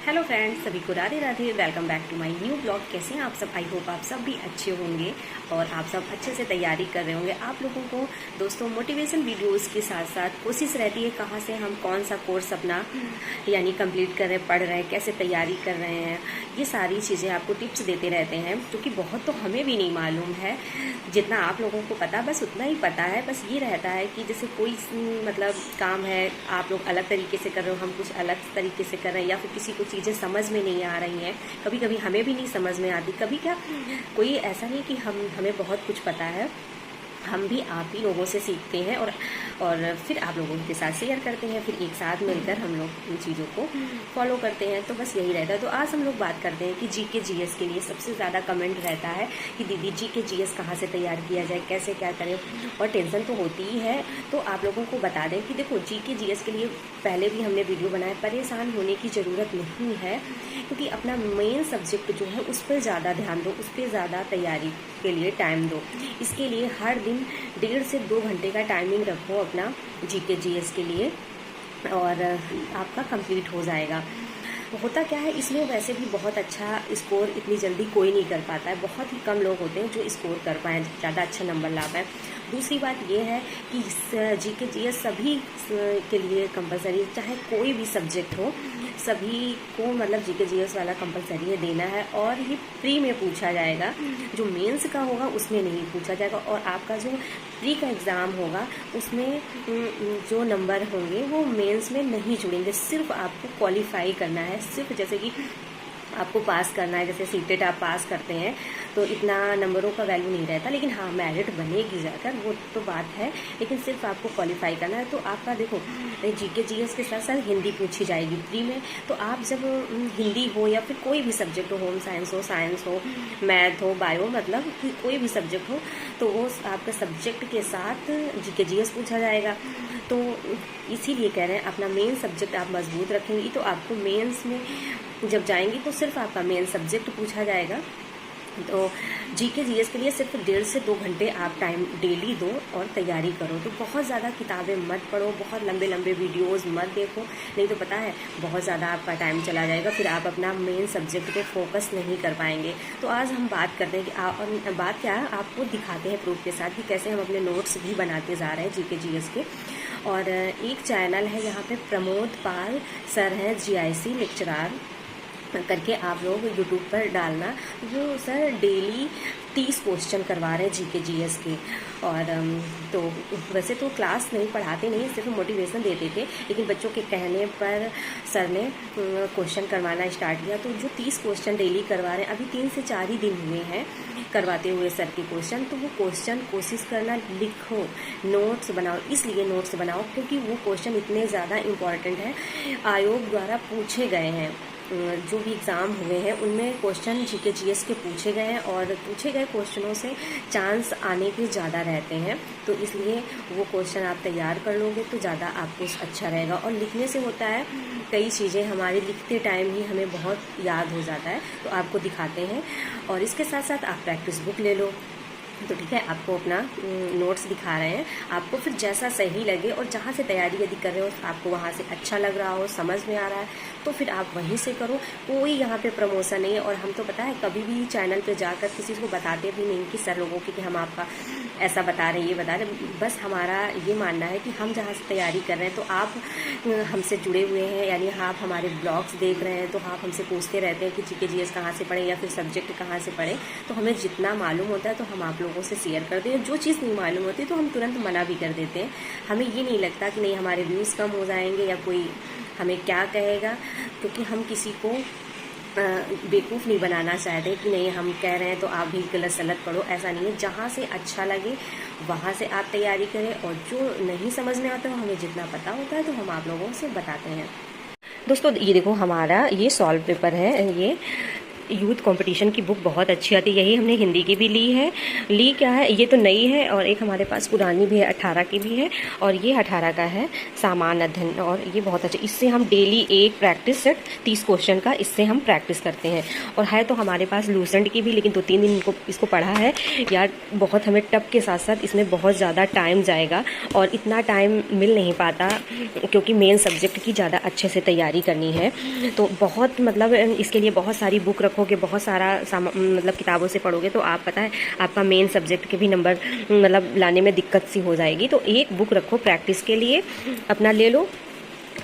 Hello friends, सभी को Radhe Radhe. Welcome back to my new blog. कैसे हैं आप सब? आई होप आप सब भी अच्छे होंगे और आप सब अच्छे से तैयारी कर रहे होंगे। आप लोगों को दोस्तों मोटिवेशन वीडियोस के साथ साथ कोशिश रहती है कहाँ से हम कौन सा कोर्स अपना यानी कंप्लीट कर रहे हैं, पढ़ रहे हैं, कैसे तैयारी कर रहे हैं, ये सारी चीज़ें आपको टिप्स देते रहते हैं, क्योंकि बहुत तो हमें भी नहीं मालूम है। जितना आप लोगों को पता बस उतना ही पता है। बस ये रहता है कि जैसे कोई मतलब काम है, आप लोग अलग तरीके से कर रहे हो, हम कुछ अलग तरीके से कर रहे हैं, या फिर किसी को चीज़ें समझ में नहीं आ रही हैं। कभी कभी हमें भी नहीं समझ में आती। कभी क्या कोई ऐसा नहीं कि हमें बहुत कुछ पता है, हम भी आप ही लोगों से सीखते हैं और फिर आप लोगों के साथ शेयर करते हैं, फिर एक साथ मिलकर हम लोग इन चीज़ों को फॉलो करते हैं। तो बस यही रहता है। तो आज हम लोग बात करते हैं कि जीके जीएस के लिए सबसे ज़्यादा कमेंट रहता है कि दीदी जीके जीएस कहाँ से तैयार किया जाए, कैसे क्या करें, और टेंशन तो होती ही है। तो आप लोगों को बता दें कि देखो, जीके जीएस के लिए पहले भी हमने वीडियो बनाया, परेशान होने की ज़रूरत नहीं है, क्योंकि अपना मेन सब्जेक्ट जो है उस पर ज़्यादा ध्यान दो, उस पर ज़्यादा तैयारी के लिए टाइम दो। इसके लिए हर दिन 1.5 से 2 घंटे का टाइमिंग रखो अपना जीके जीएस के लिए, और आपका कंप्लीट हो जाएगा। होता क्या है, इसमें वैसे भी बहुत अच्छा स्कोर इतनी जल्दी कोई नहीं कर पाता है। बहुत ही कम लोग होते हैं जो स्कोर कर पाएँ, ज़्यादा अच्छा नंबर ला पाएँ। दूसरी बात यह है कि जीके जीएस सभी के लिए कंपलसरी, चाहे कोई भी सब्जेक्ट हो, सभी को मतलब जीके जीएस वाला कंपलसरी है देना है, और ये फ्री में पूछा जाएगा। जो मेंस का होगा उसमें नहीं पूछा जाएगा, और आपका जो प्री का एग्ज़ाम होगा उसमें जो नंबर होंगे वो मेंस में नहीं जुड़ेंगे। सिर्फ आपको क्वालिफाई करना है, सिर्फ जैसे कि आपको पास करना है। जैसे सीटेट आप पास करते हैं तो इतना नंबरों का वैल्यू नहीं रहता, लेकिन हाँ मेरिट बनेगी जाकर, वो तो बात है, लेकिन सिर्फ आपको क्वालिफाई करना है। तो आपका देखो, जीके जीएस के साथ साथ हिंदी पूछी जाएगी फ्री में। तो आप जब हिंदी हो या फिर कोई भी सब्जेक्ट हो, होम साइंस हो, मैथ हो, बायो, मतलब कोई भी सब्जेक्ट हो, तो वो आपका सब्जेक्ट के साथ जीके जीएस पूछा जाएगा। तो इसीलिए कह रहे हैं अपना मेन सब्जेक्ट आप मजबूत रखेंगी तो आपको मेंस में जब जाएंगी तो सिर्फ आपका मेन सब्जेक्ट पूछा जाएगा। तो जीके जीएस के लिए सिर्फ 1.5 से 2 घंटे आप टाइम डेली दो और तैयारी करो। तो बहुत ज़्यादा किताबें मत पढ़ो, बहुत लंबे लंबे वीडियोस मत देखो, नहीं तो पता है बहुत ज़्यादा आपका टाइम चला जाएगा, फिर आप अपना मेन सब्जेक्ट पे फोकस नहीं कर पाएंगे। तो आज हम बात करते हैं कि बात क्या है, आपको दिखाते हैं प्रूफ के साथ कि कैसे हम अपने नोट्स भी बनाते जा रहे हैं जीके जीएस के। और एक चैनल है यहाँ पे, प्रमोद पाल सर हैं, जीआईसी लेक्चरार करके आप लोग यूट्यूब पर डालना। वो सर डेली 30 क्वेश्चन करवा रहे हैं जीके जीएस के। और तो वैसे तो क्लास नहीं पढ़ाते नहीं, सिर्फ मोटिवेशन देते थे, लेकिन बच्चों के कहने पर सर ने क्वेश्चन करवाना स्टार्ट किया। तो जो 30 क्वेश्चन डेली करवा रहे हैं, अभी 3 से 4 ही दिन हुए हैं करवाते हुए सर के क्वेश्चन। तो वो क्वेश्चन कोशिश करना लिखो, नोट्स बनाओ। इसलिए नोट्स बनाओ क्योंकि वो क्वेश्चन इतने ज़्यादा इम्पॉर्टेंट हैं, आयोग द्वारा पूछे गए हैं। जो भी एग्ज़ाम हुए हैं उनमें क्वेश्चन जीके जीएस के पूछे गए हैं, और पूछे गए क्वेश्चनों से चांस आने के ज़्यादा रहते हैं। तो इसलिए वो क्वेश्चन आप तैयार कर लोगे तो ज़्यादा आपको अच्छा रहेगा। और लिखने से होता है, कई चीज़ें हमारे लिखते टाइम ही हमें बहुत याद हो जाता है। तो आपको दिखाते हैं, और इसके साथ साथ आप प्रैक्टिस बुक ले लो। तो ठीक है, आपको अपना नोट्स दिखा रहे हैं, आपको फिर जैसा सही लगे और जहाँ से तैयारी यदि कर रहे हो आपको वहाँ से अच्छा लग रहा हो, समझ में आ रहा है, तो फिर आप वहीं से करो। कोई यहाँ पे प्रमोशन नहीं है। और हम तो पता है कभी भी चैनल पे जाकर किसी को बताते भी नहीं कि सर लोगों की कि हम आपका ऐसा बता रहे हैं, ये बता रहे। बस हमारा ये मानना है कि हम जहाँ से तैयारी कर रहे हैं तो आप हमसे जुड़े हुए हैं, यानी आप हमारे ब्लॉग्स देख रहे हैं, तो आप हमसे पूछते रहते हैं कि जीके जीएस कहाँ से पढ़ें या फिर सब्जेक्ट कहाँ से पढ़ें। तो हमें जितना मालूम होता है तो हम आप लोगों से शेयर करते हैं। जो चीज़ नहीं मालूम होती तो हम तुरंत मना भी कर देते हैं। हमें ये नहीं लगता कि नहीं हमारे व्यूज़ कम हो जाएंगे या कोई हमें क्या कहेगा, क्योंकि हम किसी को बेवकूफ़ नहीं बनाना चाहते कि नहीं हम कह रहे हैं तो आप भी गलत सलत पढ़ो। ऐसा नहीं है, जहाँ से अच्छा लगे वहाँ से आप तैयारी करें, और जो नहीं समझ में आता है हमें जितना पता होता है तो हम आप लोगों से बताते हैं। दोस्तों ये देखो, हमारा ये सॉल्व पेपर है, ये यूथ कंपटीशन की बुक बहुत अच्छी आती है, यही हमने हिंदी की भी ली है। ली क्या है, ये तो नई है और एक हमारे पास पुरानी भी है, 18 की भी है, और ये 18 का है सामान्य अध्ययन, और ये बहुत अच्छा। इससे हम डेली एक प्रैक्टिस सेट 30 क्वेश्चन का इससे हम प्रैक्टिस करते हैं। और है तो हमारे पास लूसेंट की भी, लेकिन 2-3 दिन इसको पढ़ा है यार, बहुत हमें टप के साथ साथ इसमें बहुत ज़्यादा टाइम जाएगा और इतना टाइम मिल नहीं पाता क्योंकि मेन सब्जेक्ट की ज़्यादा अच्छे से तैयारी करनी है। तो बहुत मतलब इसके लिए बहुत सारी बुक रखोगे, बहुत सारा मतलब किताबों से पढ़ोगे तो आप पता है आपका मेन सब्जेक्ट के भी नंबर मतलब लाने में दिक्कत सी हो जाएगी। तो एक बुक रखो प्रैक्टिस के लिए, अपना ले लो।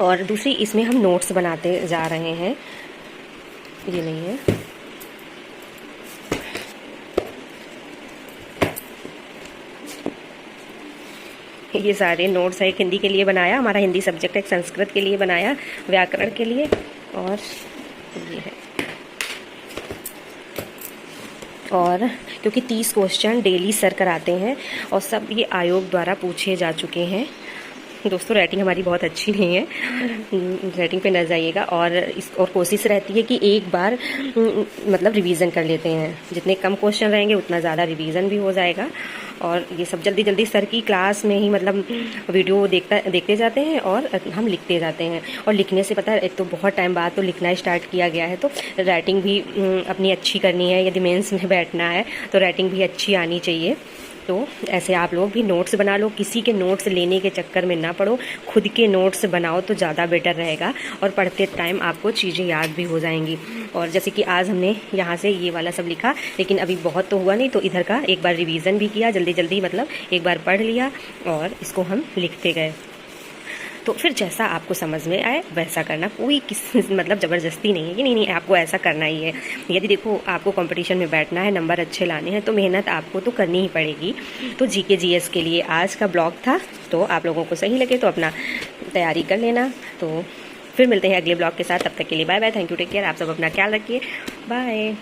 और दूसरी इसमें हम नोट्स बनाते जा रहे हैं, ये नहीं है, ये सारे नोट्स है। एक हिंदी के लिए बनाया, हमारा हिंदी सब्जेक्ट है, एक संस्कृत के लिए बनाया, व्याकरण के लिए, और ये है। और क्योंकि 30 क्वेश्चन डेली सर कराते हैं और सब ये आयोग द्वारा पूछे जा चुके हैं। दोस्तों राइटिंग हमारी बहुत अच्छी नहीं है, राइटिंग पे न जाइएगा। और कोशिश रहती है कि एक बार मतलब रिवीजन कर लेते हैं, जितने कम क्वेश्चन रहेंगे उतना ज़्यादा रिवीजन भी हो जाएगा। और ये सब जल्दी जल्दी सर की क्लास में ही मतलब वीडियो देखते जाते हैं और हम लिखते जाते हैं। और लिखने से पता है, एक तो बहुत टाइम बाद तो लिखना स्टार्ट किया गया है, तो राइटिंग भी अपनी अच्छी करनी है। यदि मेंस में बैठना है तो राइटिंग भी अच्छी आनी चाहिए। तो ऐसे आप लोग भी नोट्स बना लो, किसी के नोट्स लेने के चक्कर में ना पड़ो, खुद के नोट्स बनाओ तो ज़्यादा बेटर रहेगा और पढ़ते टाइम आपको चीज़ें याद भी हो जाएंगी। और जैसे कि आज हमने यहाँ से ये वाला सब लिखा, लेकिन अभी बहुत तो हुआ नहीं, तो इधर का एक बार रिवीजन भी किया जल्दी जल्दी, मतलब एक बार पढ़ लिया और इसको हम लिखते गए। तो फिर जैसा आपको समझ में आए वैसा करना, कोई मतलब ज़बरदस्ती नहीं है कि नहीं आपको ऐसा करना ही है। यदि देखो आपको कंपटीशन में बैठना है, नंबर अच्छे लाने हैं, तो मेहनत आपको तो करनी ही पड़ेगी। तो जीके जीएस के लिए आज का ब्लॉग था, तो आप लोगों को सही लगे तो अपना तैयारी कर लेना। तो फिर मिलते हैं अगले ब्लॉग के साथ, तब तक के लिए bye bye, thank you, take care, आप सब अपना ख्याल रखिए, बाय।